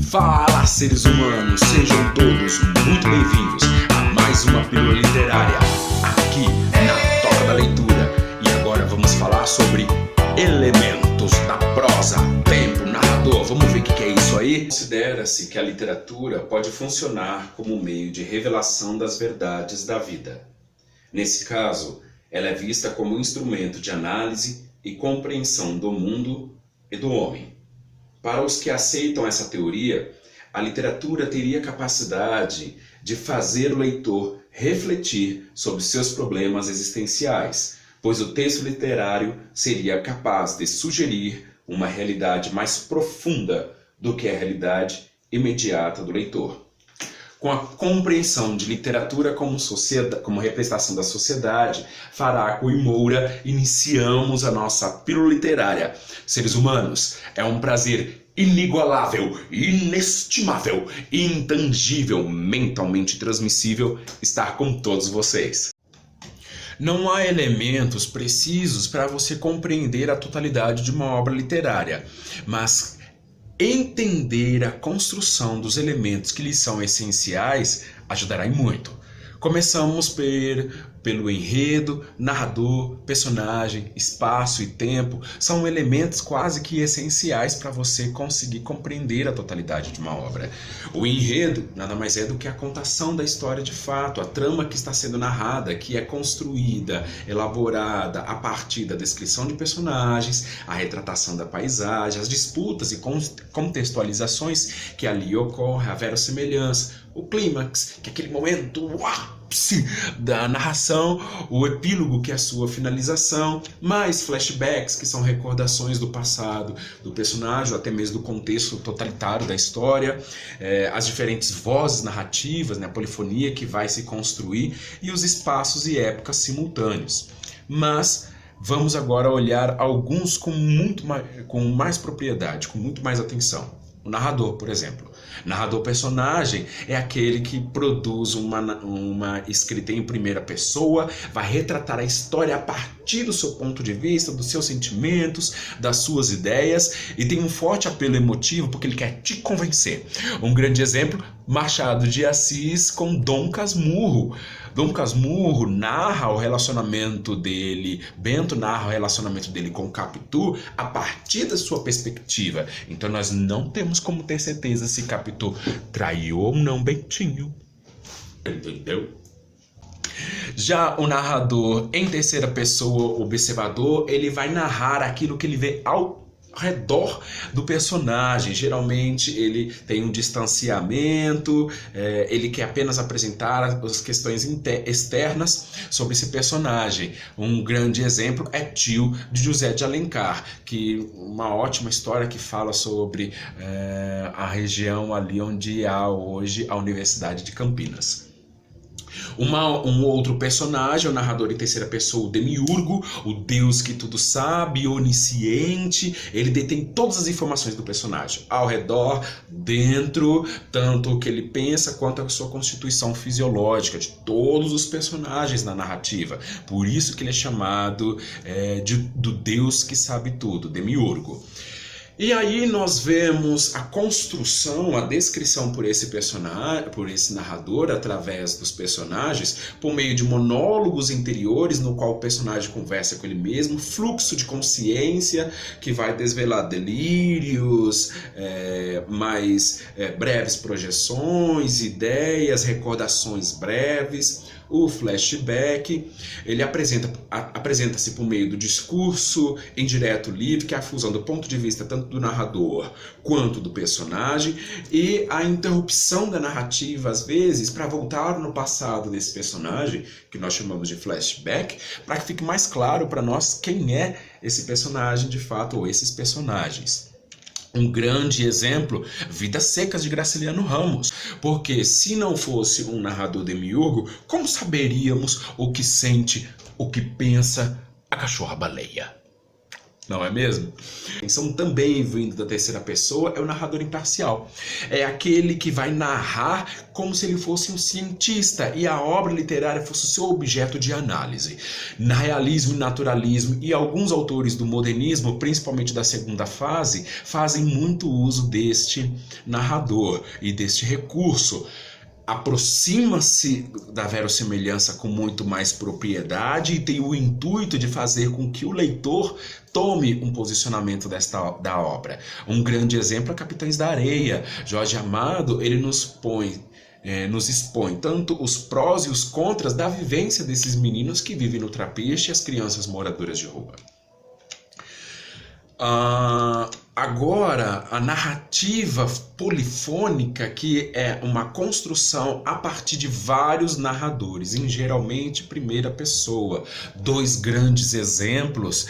Fala, seres humanos, sejam todos muito bem-vindos a mais uma pílula literária aqui na Toca da Leitura. E agora vamos falar sobre elementos da prosa, tempo, narrador. Vamos ver o que é isso aí? Considera-se que a literatura pode funcionar como meio de revelação das verdades da vida. Nesse caso, ela é vista como um instrumento de análise e compreensão do mundo e do homem. Para os que aceitam essa teoria, a literatura teria capacidade de fazer o leitor refletir sobre seus problemas existenciais, pois o texto literário seria capaz de sugerir uma realidade mais profunda do que a realidade imediata do leitor. Com a compreensão de literatura como representação da sociedade, Faraco e Moura iniciamos a nossa pílula literária. Seres humanos, é um prazer inigualável, inestimável, intangível, mentalmente transmissível estar com todos vocês. Não há elementos precisos para você compreender a totalidade de uma obra literária, mas entender a construção dos elementos que lhes são essenciais ajudará em muito. Começamos pelo enredo, narrador, personagem, espaço e tempo. São elementos quase que essenciais para você conseguir compreender a totalidade de uma obra. O enredo nada mais é do que a contação da história de fato, a trama que está sendo narrada, que é construída, elaborada a partir da descrição de personagens, a retratação da paisagem, as disputas e contextualizações que ali ocorrem, a verossimilhança, o clímax, que é aquele momento, o ápice da narração, o epílogo, que é a sua finalização, mais flashbacks, que são recordações do passado do personagem, ou até mesmo do contexto totalitário da história, as diferentes vozes narrativas, a polifonia que vai se construir, e os espaços e épocas simultâneos. Mas vamos agora olhar alguns com mais propriedade, com muito mais atenção. O narrador, por exemplo. Narrador personagem é aquele que produz uma escrita em primeira pessoa, vai retratar a história a partir do seu ponto de vista, dos seus sentimentos, das suas ideias, e tem um forte apelo emotivo porque ele quer te convencer. Um grande exemplo, Machado de Assis com Dom Casmurro. Dom Casmurro narra o relacionamento dele, Bento narra o relacionamento dele com Capitu a partir da sua perspectiva. Então nós não temos como ter certeza se Capitu traiu ou não Bentinho. Entendeu? Já o narrador em terceira pessoa, observador, ele vai narrar aquilo que ele vê ao redor do personagem. Geralmente ele tem um distanciamento, ele quer apenas apresentar as questões externas sobre esse personagem. Um grande exemplo é Tio, de José de Alencar, que uma ótima história que fala sobre a região ali onde há hoje a Universidade de Campinas. Um outro personagem, o narrador em terceira pessoa, o Demiurgo, o Deus que tudo sabe, onisciente. Ele detém todas as informações do personagem, ao redor, dentro, tanto o que ele pensa quanto a sua constituição fisiológica de todos os personagens na narrativa. Por isso que ele é chamado do Deus que sabe tudo, Demiurgo. E aí nós vemos a construção, a descrição por esse personagem, por esse narrador, através dos personagens, por meio de monólogos interiores, no qual o personagem conversa com ele mesmo, fluxo de consciência, que vai desvelar delírios, mais breves projeções, ideias, recordações breves. O flashback, ele apresenta-se por meio do discurso indireto livre, que é a fusão do ponto de vista tanto do narrador quanto do personagem, e a interrupção da narrativa, às vezes, para voltar no passado desse personagem, que nós chamamos de flashback, para que fique mais claro para nós quem é esse personagem de fato, ou esses personagens. Um grande exemplo, Vidas Secas de Graciliano Ramos, porque se não fosse um narrador demiurgo, como saberíamos o que sente, o que pensa a cachorra-baleia? Não é mesmo? Então, também vindo da terceira pessoa é o narrador imparcial. É aquele que vai narrar como se ele fosse um cientista e a obra literária fosse o seu objeto de análise. Realismo e naturalismo e alguns autores do modernismo, principalmente da segunda fase, fazem muito uso deste narrador e deste recurso. Aproxima-se da verossimilhança com muito mais propriedade e tem o intuito de fazer com que o leitor tome um posicionamento da obra. Um grande exemplo é Capitães da Areia. Jorge Amado, ele nos expõe tanto os prós e os contras da vivência desses meninos que vivem no Trapiche e as crianças moradoras de rua. Agora, a narrativa polifônica, que é uma construção a partir de vários narradores, em geralmente primeira pessoa. Dois grandes exemplos,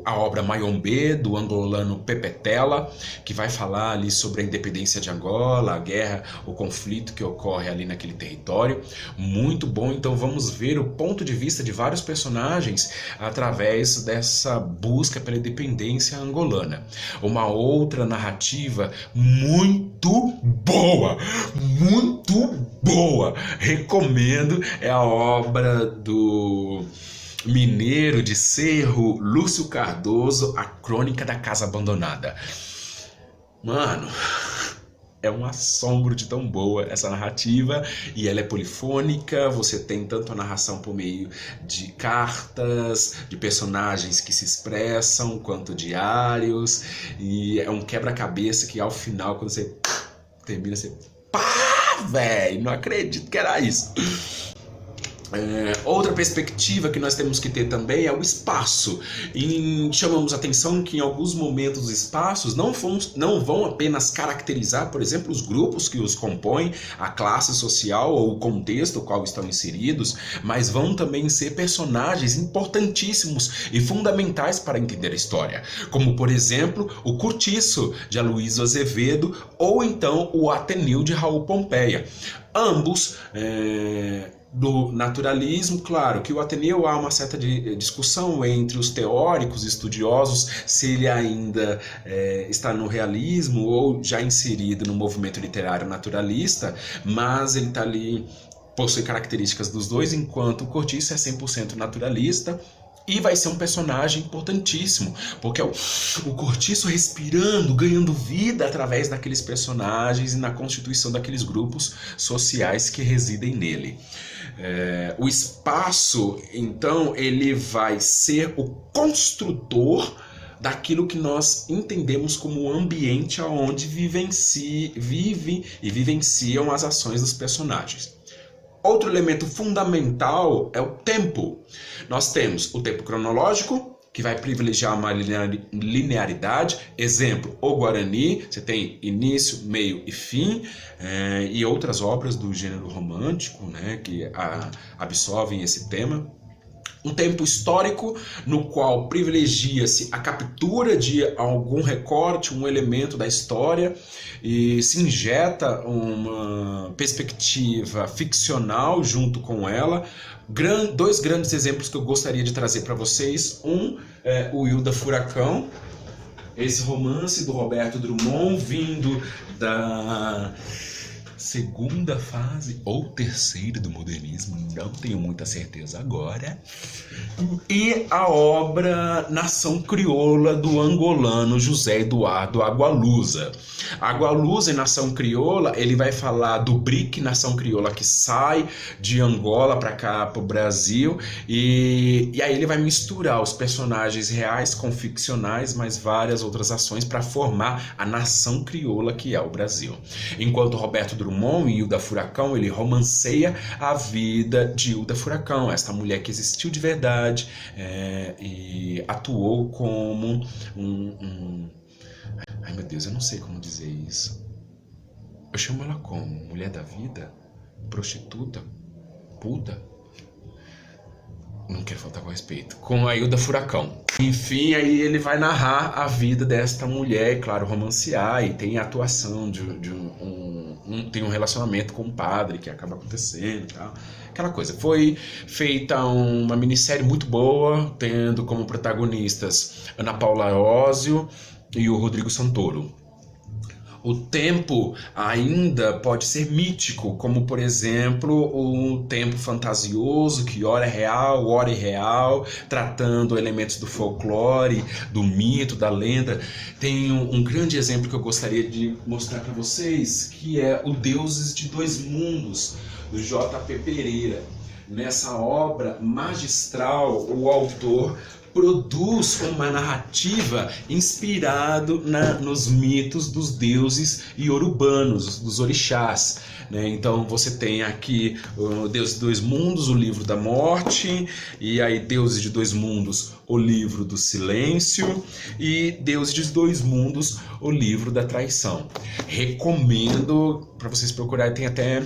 a obra Mayombe, do angolano Pepe Tela, que vai falar ali sobre a independência de Angola, a guerra, o conflito que ocorre ali naquele território. Muito bom, então vamos ver o ponto de vista de vários personagens através dessa busca pela independência angolana. Uma outra narrativa muito boa, recomendo, é a obra do mineiro de Cerro, Lúcio Cardoso, A Crônica da Casa Abandonada. Mano, é um assombro de tão boa essa narrativa, e ela é polifônica. Você tem tanto a narração por meio de cartas, de personagens que se expressam, quanto diários, e é um quebra-cabeça que ao final, quando você termina, você... Pá, velho, não acredito que era isso. Outra perspectiva que nós temos que ter também é o espaço. E chamamos a atenção que em alguns momentos os espaços não vão apenas caracterizar, por exemplo, os grupos que os compõem, a classe social ou o contexto no qual estão inseridos, mas vão também ser personagens importantíssimos e fundamentais para entender a história, como por exemplo o Cortiço de Aloysio Azevedo ou então o Ateneu de Raul Pompeia. Ambos do naturalismo. Claro que o Ateneu, há uma certa discussão entre os teóricos estudiosos se ele ainda está no realismo ou já inserido no movimento literário naturalista, mas ele está ali, possui características dos dois, enquanto o Cortiço é 100% naturalista. E vai ser um personagem importantíssimo, porque é o Cortiço respirando, ganhando vida através daqueles personagens e na constituição daqueles grupos sociais que residem nele. O espaço, então, ele vai ser o construtor daquilo que nós entendemos como o ambiente onde vivem e vivenciam as ações dos personagens. Outro elemento fundamental é o tempo. Nós temos o tempo cronológico, que vai privilegiar uma linearidade. Exemplo, o Guarani, você tem início, meio e fim, e outras obras do gênero romântico, né, que absorvem esse tema. Um tempo histórico no qual privilegia-se a captura de algum recorte, um elemento da história, e se injeta uma perspectiva ficcional junto com ela. Dois grandes exemplos que eu gostaria de trazer para vocês. Um é o Hilda Furacão, esse romance do Roberto Drummond, vindo da segunda fase ou terceira do modernismo, não tenho muita certeza agora, e a obra Nação Crioula do angolano José Eduardo Agualusa. Agualusa em Nação Crioula, ele vai falar do BRIC, Nação Crioula, que sai de Angola para cá, para o Brasil, e aí ele vai misturar os personagens reais com ficcionais, mais várias outras ações para formar a Nação Crioula, que é o Brasil. Enquanto Roberto Drummond e Hilda Furacão, ele romanceia a vida de Hilda Furacão, esta mulher que existiu de verdade e atuou como Ai meu Deus, eu não sei como dizer isso. Eu chamo ela como mulher da vida, prostituta, puta. Não quero faltar com respeito. Com a Hilda Furacão. Enfim, aí ele vai narrar a vida desta mulher, e claro, romancear, e tem a atuação tem um relacionamento com o padre que acaba acontecendo e tal. Aquela coisa. Foi feita uma minissérie muito boa, tendo como protagonistas Ana Paula Ósio e o Rodrigo Santoro. O tempo ainda pode ser mítico, como por exemplo o tempo fantasioso, que ora é real, ora é irreal, tratando elementos do folclore, do mito, da lenda. Tem um grande exemplo que eu gostaria de mostrar para vocês, que é o Deuses de Dois Mundos, do J.P. Pereira. Nessa obra magistral, o autor produz uma narrativa inspirado nos mitos dos deuses iorubanos, dos orixás, né? Então você tem aqui o Deus de Dois Mundos, o livro da morte, e aí Deuses de Dois Mundos, o livro do silêncio, e Deuses de Dois Mundos, o livro da traição. Recomendo para vocês procurarem, tem até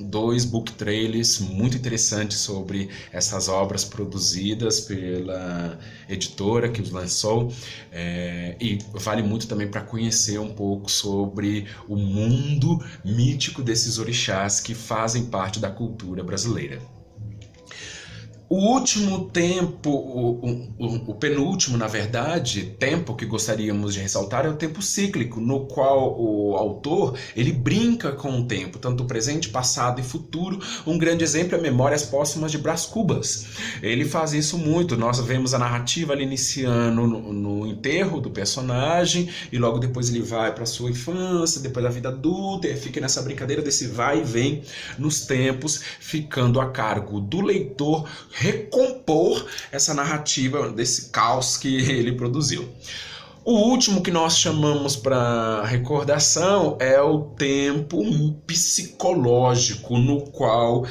dois book trailers muito interessantes sobre essas obras produzidas pela editora que os lançou, e vale muito também para conhecer um pouco sobre o mundo mítico desses orixás que fazem parte da cultura brasileira. O último tempo, o penúltimo, na verdade, tempo que gostaríamos de ressaltar é o tempo cíclico, no qual o autor ele brinca com o tempo, tanto presente, passado e futuro. Um grande exemplo é Memórias Póstumas de Brás Cubas. Ele faz isso muito. Nós vemos a narrativa ali iniciando no enterro do personagem, e logo depois ele vai para a sua infância, depois da vida adulta, e fica nessa brincadeira desse vai e vem nos tempos, ficando a cargo do leitor recompor essa narrativa desse caos que ele produziu. O último que nós chamamos para recordação é o tempo psicológico, no qual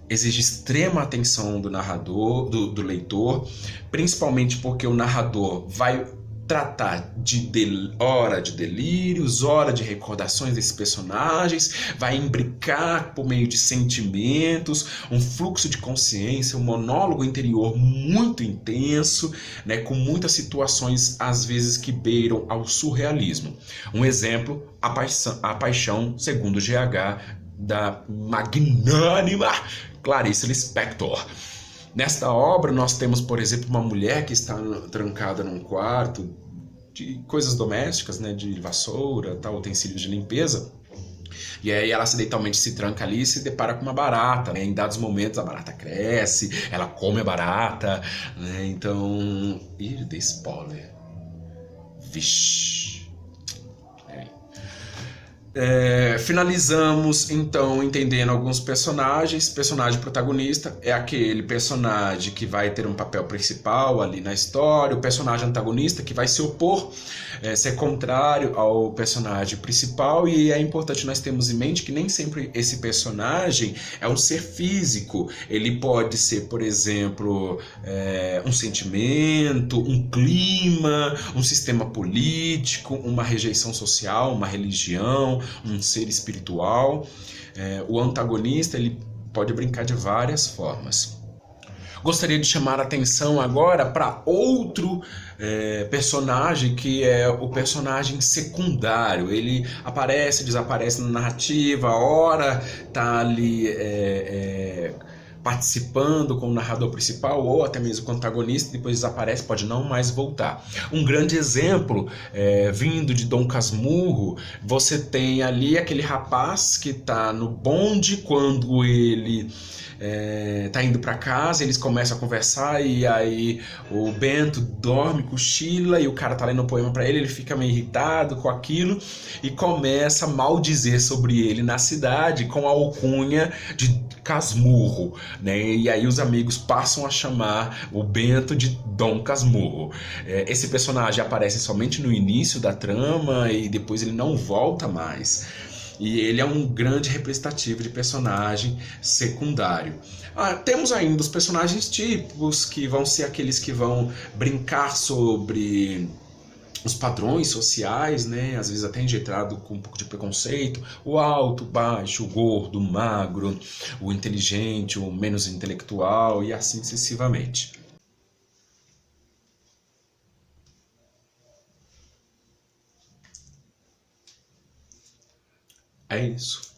exige extrema atenção do narrador, do leitor, principalmente porque o narrador vai tratar de hora de delírios, hora de recordações desses personagens, vai imbricar por meio de sentimentos, um fluxo de consciência, um monólogo interior muito intenso, né, com muitas situações às vezes que beiram ao surrealismo. Um exemplo, a Paixão segundo GH, da magnânima Clarice Lispector. Nesta obra nós temos, por exemplo, uma mulher que está trancada num quarto de coisas domésticas, né, de vassoura, tal, utensílios de limpeza. E aí ela acidentalmente se tranca ali e se depara com uma barata, né? Em dados momentos a barata cresce, ela come a barata, né? Então... Ih, dei spoiler. Vixe. Finalizamos então entendendo alguns personagens. Personagem protagonista é aquele personagem que vai ter um papel principal ali na história, o personagem antagonista que vai se opor, ser contrário ao personagem principal. E é importante nós termos em mente que nem sempre esse personagem é um ser físico. Ele pode ser, por exemplo, um sentimento, um clima, um sistema político, uma rejeição social, uma religião, um ser espiritual. O antagonista ele pode brincar de várias formas. Gostaria de chamar a atenção agora para outro personagem, que é o personagem secundário. Ele aparece, desaparece na narrativa, ora está ali participando com o narrador principal, ou até mesmo com o antagonista, depois desaparece, pode não mais voltar. Um grande exemplo, vindo de Dom Casmurro, você tem ali aquele rapaz que está no bonde quando ele tá indo para casa, eles começam a conversar, e aí o Bento dorme, cochila, e o cara tá lendo um poema para ele fica meio irritado com aquilo e começa a maldizer sobre ele na cidade com a alcunha de Casmurro, né? E aí os amigos passam a chamar o Bento de Dom Casmurro. Esse personagem aparece somente no início da trama e depois ele não volta mais. E ele é um grande representativo de personagem secundário. Temos ainda os personagens típicos, que vão ser aqueles que vão brincar sobre os padrões sociais, né? Às vezes até injetado com um pouco de preconceito. O alto, o baixo, o gordo, o magro, o inteligente, o menos intelectual, e assim sucessivamente. É isso.